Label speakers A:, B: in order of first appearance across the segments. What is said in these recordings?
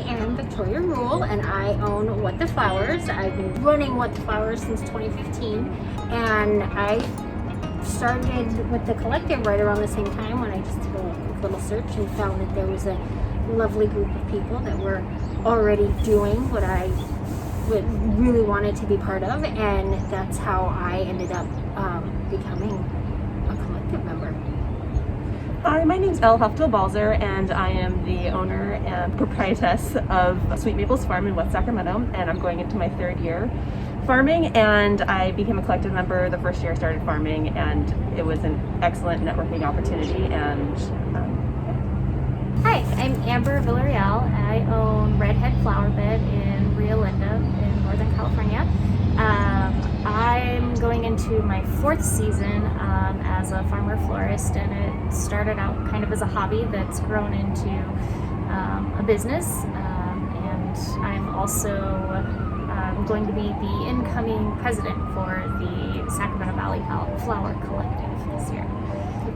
A: am Victoria Rule, and I own What the Flowers. I've been running What the Flowers since 2015, and I started with the collective right around the same time when I just did a little search and found that there was a lovely group of people that were already doing what I really wanted to be part of, and that's how I ended up becoming a collective member.
B: Hi, my name's Elle Huftel-Balzer, and I am the owner and proprietress of Sweet Maples Farm in West Sacramento, and I'm going into my third year farming, and I became a collective member the first year I started farming, and it was an excellent networking opportunity. And
C: Hi, I'm Amber Villarreal. I own Redhead Flower Bed in Rio Linda in Northern California. I'm going into my fourth season as a farmer florist, and it started out kind of as a hobby that's grown into a business, and I'm also going to be the incoming president for the Sacramento Valley Flower Collective this year.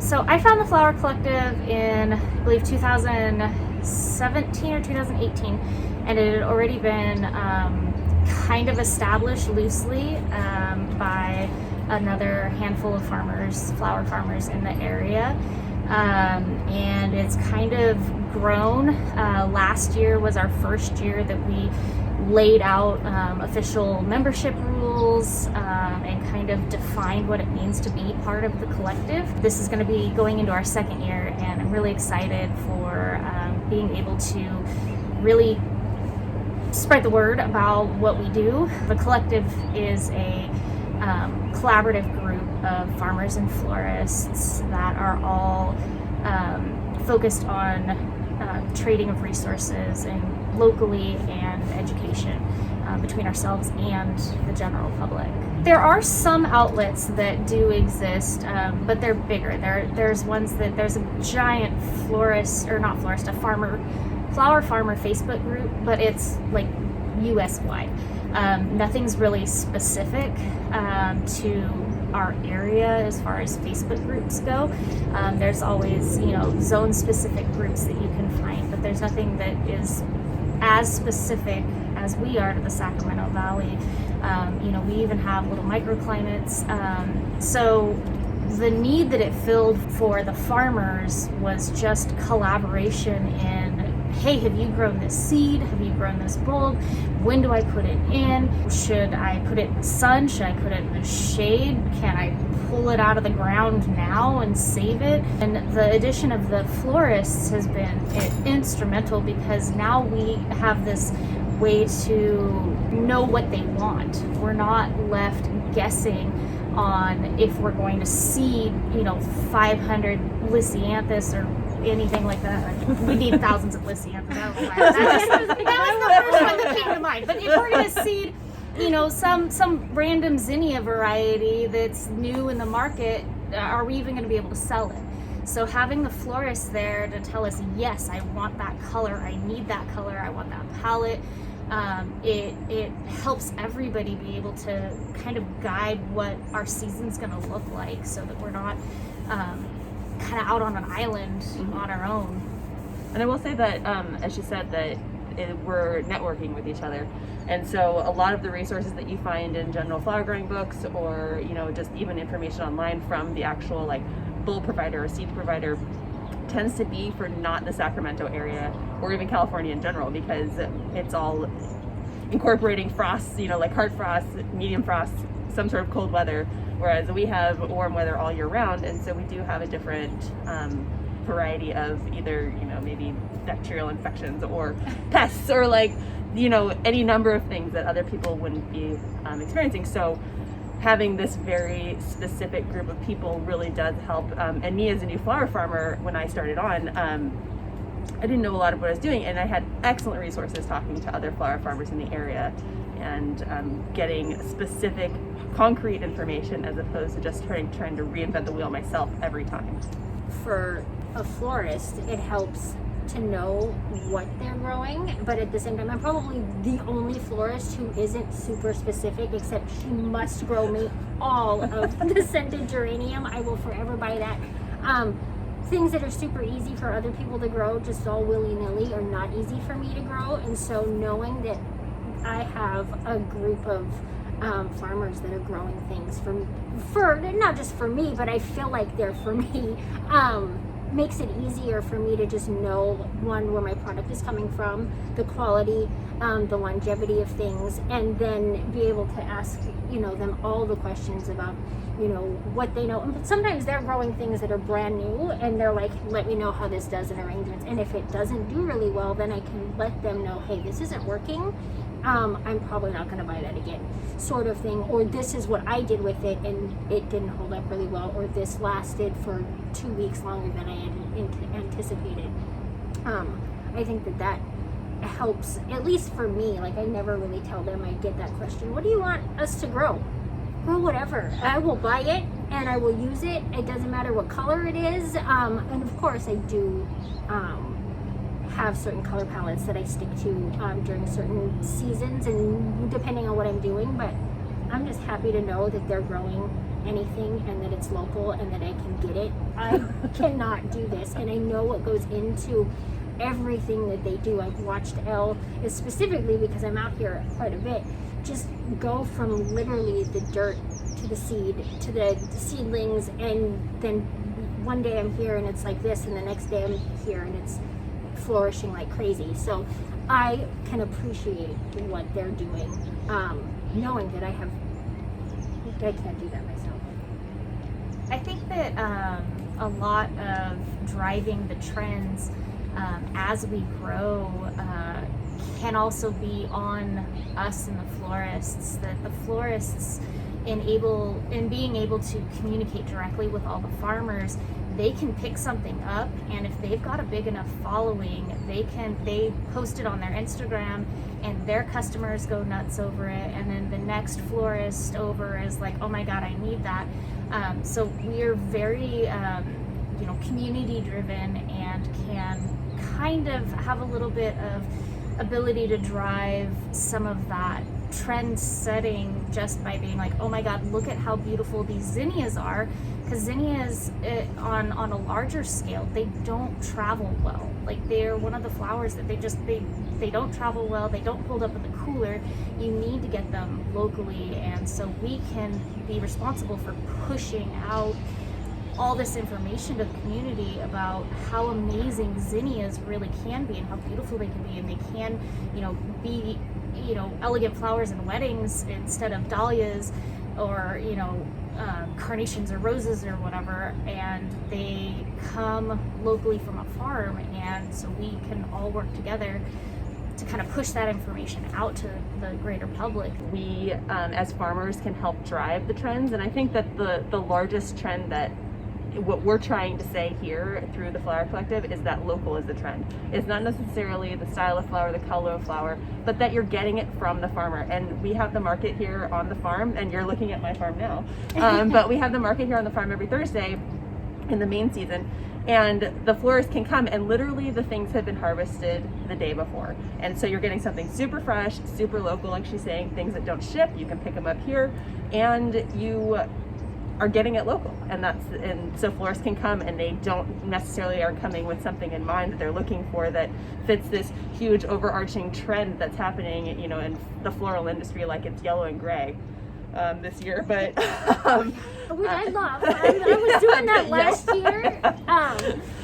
C: So I found the Flower Collective in, I believe, 2017 or 2018, and it had already been kind of established loosely by another handful of farmers, flower farmers in the area, and it's kind of grown. Last year was our first year that we laid out official membership rules and kind of defined what it means to be part of the collective. This is going to be going into our second year, and I'm really excited for being able to really spread the word about what we do. The collective is a collaborative group of farmers and florists that are all focused on trading of resources and locally and education between ourselves and the general public. There are some outlets that do exist, but they're bigger. There's ones that there's a giant flower farmer Facebook group, but it's like US wide. Nothing's really specific to our area as far as Facebook groups go. There's always, zone specific groups that you can find, but there's nothing that is as specific as we are to the Sacramento Valley. We even have little microclimates. So the need that it filled for the farmers was just collaboration in, hey, have you grown this seed? Have you grown this bulb? When do I put it in? Should I put it in the sun? Should I put it in the shade? Can I pull it out of the ground now and save it? And the addition of the florists has been instrumental, because now we have this way to know what they want. We're not left guessing on if we're going to seed, 500 Lysianthus or anything like that. We need thousands of Lysianthus. That was the first one that came to mind. But if we're going to seed, some random zinnia variety that's new in the market, are we even going to be able to sell it? So having the florist there to tell us, yes, I want that color, I need that color, I want that palette, it helps everybody be able to kind of guide what our season's going to look like, so that we're not kind of out on an island on our own.
B: And I will say that, as she said, that we're networking with each other, and so a lot of the resources that you find in general flower growing books, or just even information online from the actual bulb provider or seed provider, tends to be for not the Sacramento area or even California in general, because it's all incorporating frosts, like hard frosts, medium frosts, some sort of cold weather, whereas we have warm weather all year round. And so we do have a different variety of either maybe bacterial infections or pests, or any number of things that other people wouldn't be experiencing. So having this very specific group of people really does help. And me as a new flower farmer, when I started on, I didn't know a lot of what I was doing, and I had excellent resources talking to other flower farmers in the area and getting specific, concrete information, as opposed to just trying to reinvent the wheel myself every time.
A: For a florist, it helps to know what they're growing, but at the same time, I'm probably the only florist who isn't super specific, except she must grow me all of the scented geranium. I will forever buy that. things that are super easy for other people to grow, just all willy-nilly, are not easy for me to grow. And so knowing that I have a group of farmers that are growing things for not just for me, but I feel like they're for me, makes it easier for me to just know, one, where my product is coming from, the quality, the longevity of things, and then be able to ask, them all the questions about, what they know. And sometimes they're growing things that are brand new, and they're like, let me know how this does in arrangements. And if it doesn't do really well, then I can let them know, hey, this isn't working. I'm probably not going to buy that again, sort of thing. Or this is what I did with it, and it didn't hold up really well. Or this lasted for 2 weeks longer than I had anticipated. I think that helps, at least for me. Like, I never really tell them. I get that question, what do you want us to grow? Well, whatever. I will buy it and I will use it. It doesn't matter what color it is. And of course I do have certain color palettes that I stick to during certain seasons and depending on what I'm doing, but I'm just happy to know that they're growing anything and that it's local and that I can get it. I cannot do this, and I know what goes into everything that they do. I've watched Elle, specifically because I'm out here quite a bit, just go from literally the dirt to the seed to the seedlings, and then one day I'm here and it's like this, and the next day I'm here and it's flourishing like crazy. So I can appreciate what they're doing, knowing that I can't do that myself.
C: I think that a lot of driving the trends as we grow can also be on us and the florists, that the florists in being able to communicate directly with all the farmers, they can pick something up, and if they've got a big enough following, they post it on their Instagram and their customers go nuts over it, and then the next florist over is like, oh my god, I need that. So we're very community driven and can kind of have a little bit of ability to drive some of that trend setting just by being like, oh my god, look at how beautiful these zinnias are, because zinnias on a larger scale, they don't travel well. Like, they're one of the flowers that they don't travel well, they don't hold up in the cooler. You need to get them locally, and so we can be responsible for pushing out all this information to the community about how amazing zinnias really can be and how beautiful they can be, and they can, be, elegant flowers in weddings instead of dahlias or, carnations or roses or whatever, and they come locally from a farm, and so we can all work together to kind of push that information out to the greater public.
B: We, as farmers, can help drive the trends, and I think that the largest trend that what we're trying to say here through the Flower Collective is that local is the trend. It's not necessarily the style of flower, the color of flower, but that you're getting it from the farmer. And we have the market here on the farm, and you're looking at my farm now. But we have the market here on the farm every Thursday in the main season. And the florists can come, and literally the things have been harvested the day before. And so you're getting something super fresh, super local, like she's saying, things that don't ship, you can pick them up here, and you are getting it local. And so florists can come, and they don't necessarily are coming with something in mind that they're looking for that fits this huge overarching trend that's happening, in the floral industry, like it's yellow and gray this year. But
A: which I love. I was doing that last year.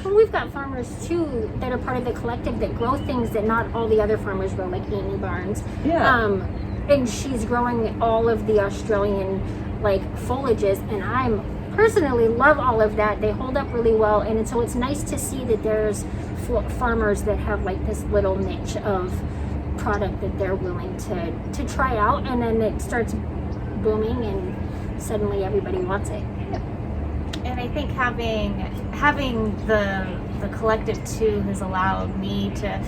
A: But we've got farmers too that are part of the collective that grow things that not all the other farmers grow, like Amy Barnes.
B: Yeah.
A: And she's growing all of the Australian foliages, and I'm personally love all of that. They hold up really well, and so it's nice to see that there's farmers that have this little niche of product that they're willing to try out, and then it starts booming and suddenly everybody wants it.
C: And I think having the collective too has allowed me to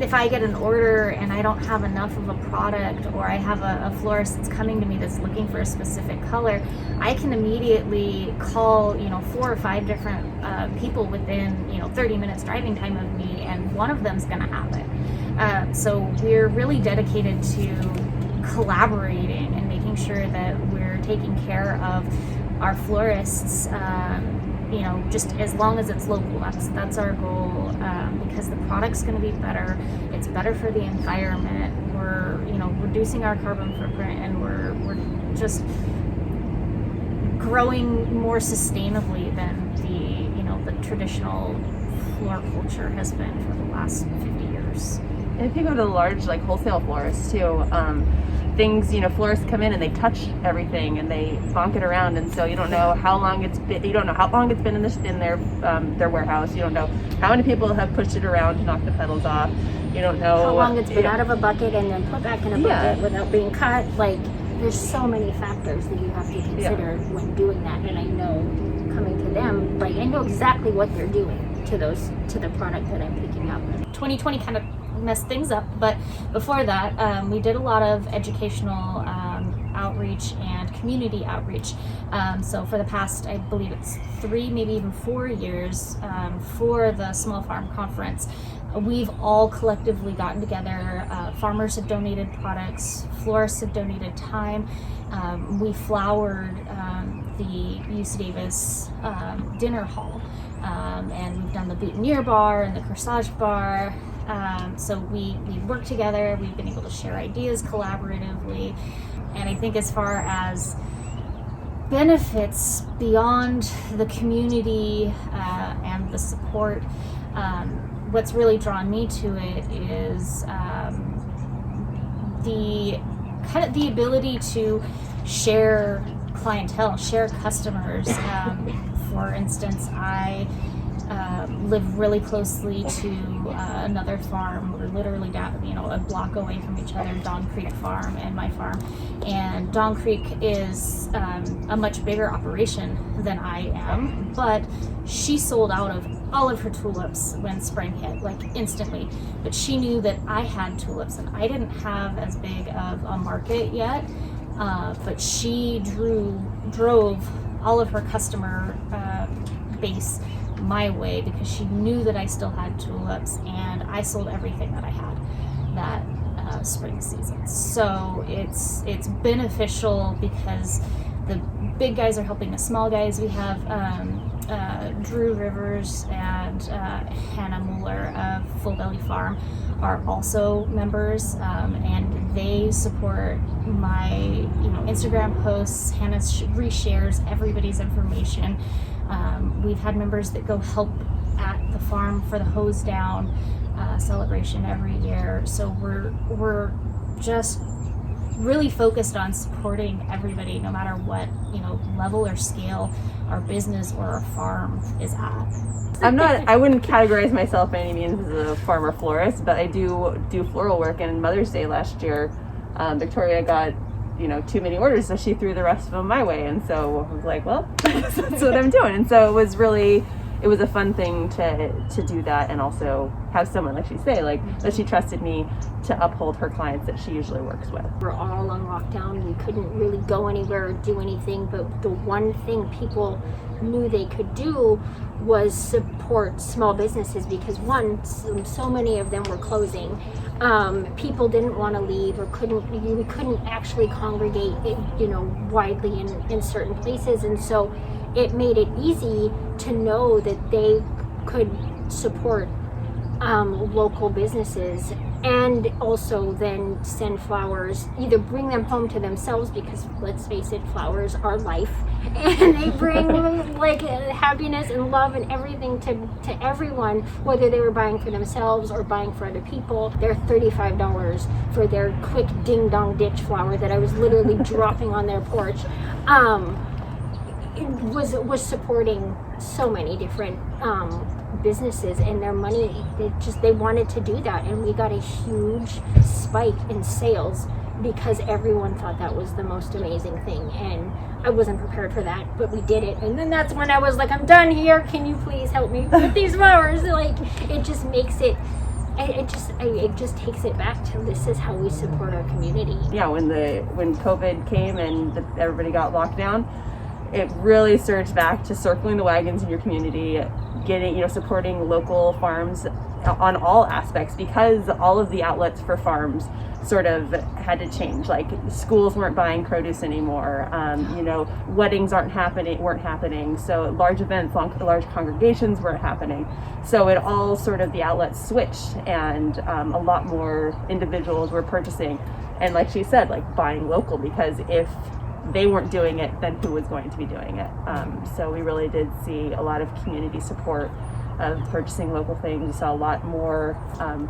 C: if I get an order and I don't have enough of a product, or I have a florist that's coming to me that's looking for a specific color, I can immediately call 4 or 5 different people within 30 minutes driving time of me, and one of them's going to have it. So we're really dedicated to collaborating and making sure that we're taking care of our florists you know, just as long as it's local, that's our goal, because the product's going to be better. It's better for the environment. We're, you know, reducing our carbon footprint, and we're just growing more sustainably than the traditional floriculture has been for the last 50 years.
B: And if you go to the large wholesale florists too, things, florists come in and they touch everything and they bonk it around, and so you don't know how long it's been. You don't know how long it's been in their warehouse. You don't know how many people have pushed it around to knock the petals off. You don't know
A: how long it's been out of a bucket and then put back in a bucket without being cut. There's so many factors that you have to consider when doing that, and I know coming to them, I know exactly what they're doing to the product that I'm picking up.
C: 2020 kind of messed things up, but before that, we did a lot of educational outreach and community outreach. So for the past, I believe it's 3, maybe even 4 years, for the Small Farm Conference, we've all collectively gotten together. Farmers have donated products, florists have donated time. We flowered the UC Davis dinner hall, and we've done the boutonniere bar and the corsage bar. So we work together. We've been able to share ideas collaboratively, and I think as far as benefits beyond the community and the support, what's really drawn me to it is the ability to share clientele, share customers. For instance, I live really closely to another farm. We're literally down, a block away from each other, Dawn Creek Farm and my farm. And Dawn Creek is a much bigger operation than I am, but she sold out of all of her tulips when spring hit, instantly. But she knew that I had tulips and I didn't have as big of a market yet, but she drove all of her customer base my way because she knew that I still had tulips, and I sold everything that I had that spring season. So it's beneficial because the big guys are helping the small guys. We have Drew Rivers and Hannah Mueller of Full Belly Farm are also members, and they support my Instagram posts. Hannah reshares everybody's information. We've had members that go help at the farm for the hose down celebration every year. So we're just really focused on supporting everybody, no matter what level or scale our business or our farm is at.
B: I wouldn't categorize myself by any means as a farmer florist, but I do floral work. And Mother's Day last year, Victoria got too many orders, so she threw the rest of them my way, and so I was like, well, that's what I'm doing. And so it was a fun thing to do that, and also have someone, like she say, that she trusted me to uphold her clients that she usually works with.
A: We're all on lockdown. We couldn't really go anywhere or do anything, but the one thing people knew they could do was support small businesses, because so many of them were closing. People didn't want to leave, or we couldn't actually congregate widely in certain places, and so it made it easy to know that they could support local businesses, and also then send flowers, either bring them home to themselves, because let's face it, flowers are life, and they bring happiness and love and everything to everyone, whether they were buying for themselves or buying for other people. They're $35 for their quick ding dong ditch flower that I was literally dropping on their porch. It was supporting so many different businesses, and their money, they wanted to do that, and we got a huge spike in sales because everyone thought that was the most amazing thing, and I wasn't prepared for that, but we did it. And then that's when I was like, I'm done here, can you please help me with these flowers? It just makes it just takes it back to, this is how we support our community.
B: Yeah, when COVID came and everybody got locked down, it really surged back to circling the wagons in your community, supporting local farms on all aspects, because all of the outlets for farms sort of had to change. Like schools weren't buying produce anymore. Weddings weren't happening. So large events, large congregations weren't happening. So it all sort of, the outlets switched, and a lot more individuals were purchasing. And like she said, like buying local, because if they weren't doing it, then who was going to be doing it? So we really did see a lot of community support of purchasing local things. We saw a lot more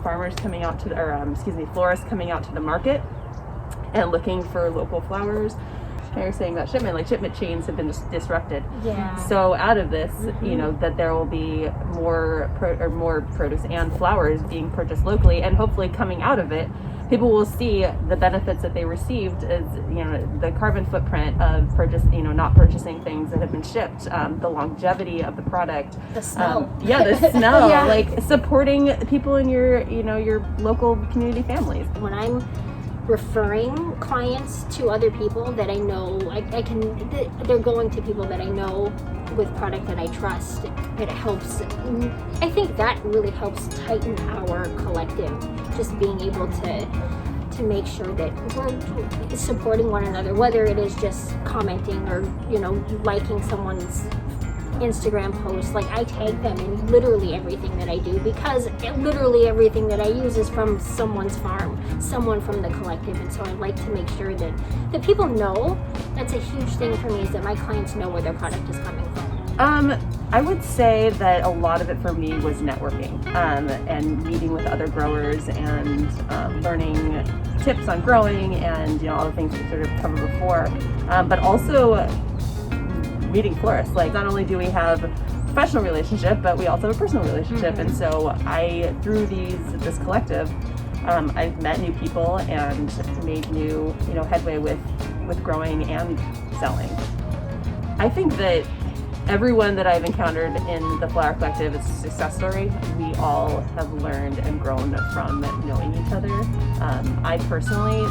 B: farmers coming out to, florists coming out to the market and looking for local flowers. You're saying about shipment, like shipment chains have been disrupted.
A: Yeah.
B: So out of this, that there will be more produce and flowers being purchased locally, and hopefully coming out of it, people will see the benefits that they received as, the carbon footprint of not purchasing things that have been shipped, the longevity of the product,
C: The smell.
B: The smell,
A: Yeah.
B: like supporting people in your local community families.
A: When I'm referring clients to other people that I know, they're going to people that I know with product that I trust. It helps. I think that really helps tighten our collective. Just being able to make sure that we're supporting one another, whether it is just commenting or liking someone's Instagram post. Like I tag them in literally everything that I do, because literally everything that I use is from someone's farm, someone from the collective. And so I like to make sure that people know. That's a huge thing for me, is that my clients know where their product is coming from.
B: I would say that a lot of it for me was networking, and meeting with other growers, and learning tips on growing, and all the things we sort of covered before, but also meeting florists. Like not only do we have a professional relationship, but we also have a personal relationship. And so through this collective, I've met new people and made new headway with growing and selling. I think that everyone that I've encountered in the Flower Collective is a success story. We all have learned and grown from knowing each other. I personally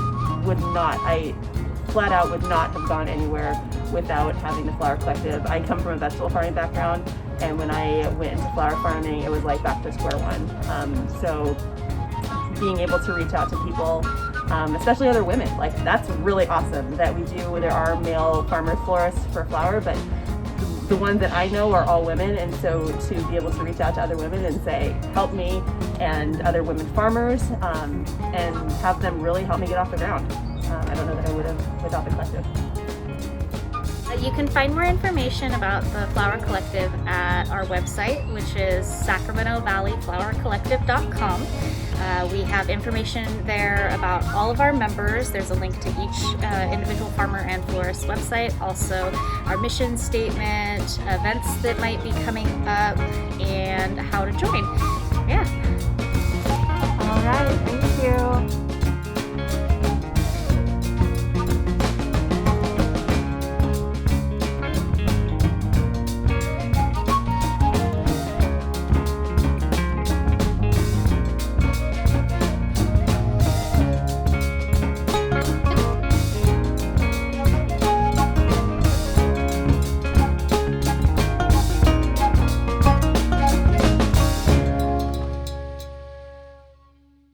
B: flat out would not have gone anywhere without having the Flower Collective. I come from a vegetable farming background, and when I went into flower farming, it was like back to square one. So being able to reach out to people, especially other women, like that's really awesome that we do. There are male farmer florists for flower, but the ones that I know are all women, and so to be able to reach out to other women and say, help me, and other women farmers, and have them really help me get off the ground. I don't know that I would have without the collective.
C: You can find more information about the Flower Collective at our website, which is Sacramento Valley Flower Collective.com. We have information there about all of our members. There's a link to each individual farmer and florist website. Also, our mission statement, events that might be coming up, and how to join. Yeah.
B: All right, thank you.